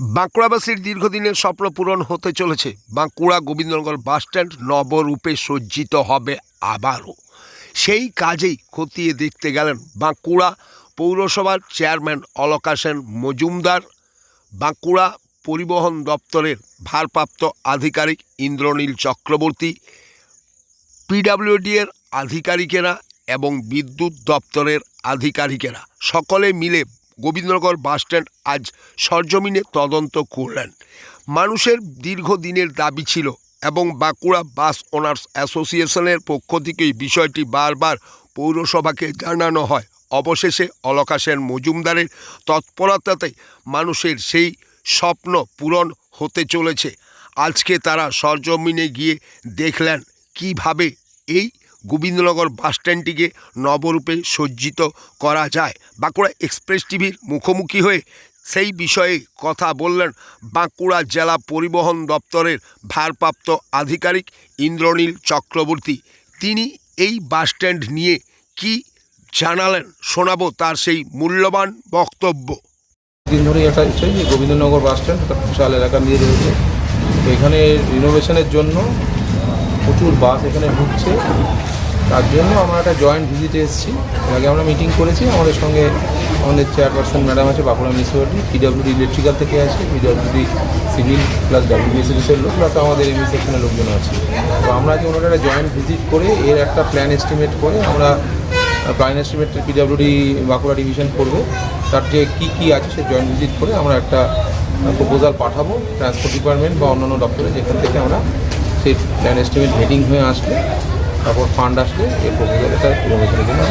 বাঁকুড়াবাসীর দীর্ঘদিনের স্বপ্ন পূরণ হতে চলেছে। বাঁকুড়া গোবিন্দনগর বাসস্ট্যান্ড নবরূপে সজ্জিত হবে আবারও। সেই কাজেই খতিয়ে দেখতে গেলেন বাঁকুড়া পৌরসভার চেয়ারম্যান অলকা সেন মজুমদার, বাঁকুড়া পরিবহন দপ্তরের ভারপ্রাপ্ত আধিকারিক ইন্দ্রনীল চক্রবর্তী, পিডব্লিউডি এর আধিকারিকেরা এবং বিদ্যুৎ দপ্তরের আধিকারিকেরা সকলে মিলে গোবিন্দনগর বাসস্ট্যান্ড আজ সরজমিনে তদন্ত করলেন। মানুষের দীর্ঘদিনের দাবি ছিল এবং বাঁকুড়া বাস ওনার্স অ্যাসোসিয়েশনের পক্ষ থেকে বিষয়টি বারবার পৌরসভাকে জানানো হয়। অবশেষে অলকা সেন মজুমদারের তৎপরতাতে মানুষের সেই স্বপ্ন পূরণ হতে চলেছে। আজকে তারা সরজমিনে গিয়ে দেখলেন কিভাবে এই গোবিন্দনগর বাসস্ট্যান্ডটিকে নবরূপে সজ্জিত করা যায়। বাঁকুড়া এক্সপ্রেস টিভির মুখোমুখি হয়ে সেই বিষয়ে কথা বললেন বাঁকুড়া জেলা পরিবহন দপ্তরের ভারপ্রাপ্ত আধিকারিক ইন্দ্রনীল চক্রবর্তী। তিনি এই বাসস্ট্যান্ড নিয়ে কি জানালেন শোনাবো তার সেই মূল্যবান বক্তব্য। দিন ধরে একটা ইচ্ছে যে গোবিন্দনগর বাসস্ট্যান্ড একটা বিশাল এলাকা নিয়ে রয়েছে, তো এখানে রিনোভেশনের জন্য প্রচুর বাস এখানে ঢুকছে। তার জন্য আমরা একটা জয়েন্ট ভিজিটে এসেছি। এর আগে আমরা মিটিং করেছি, আমাদের সঙ্গে আমাদের চেয়ারপারসন ম্যাডাম আছে বাঁকুড়া মিউনিসিপ্যালিটি, পিডব্লিউডি ইলেকট্রিক্যাল থেকে আছে, পিডব্লিউডি সিভিল প্লাস ডাব্লিউবিএসএসের লোক প্লাস আমাদের এমই সেকশনের লোকজন আছে। তো আমরা যে ওনারা একটা জয়েন্ট ভিজিট করে এর একটা প্ল্যান এস্টিমেট করে আমরা plan estimate PWD Bankura division করবে, তার যে কী আছে সে জয়েন্ট ভিজিট করে আমরা একটা প্রপোজাল পাঠাবো ট্রান্সপোর্ট ডিপার্টমেন্ট বা অন্যান্য দপ্তরে, যেখান থেকে আমরা সেই প্ল্যান এস্টিমেট হেডিং হয়ে আসলে তারপর ফান্ড আসলে এই প্রপোজালটা রিনোভেশনের জন্য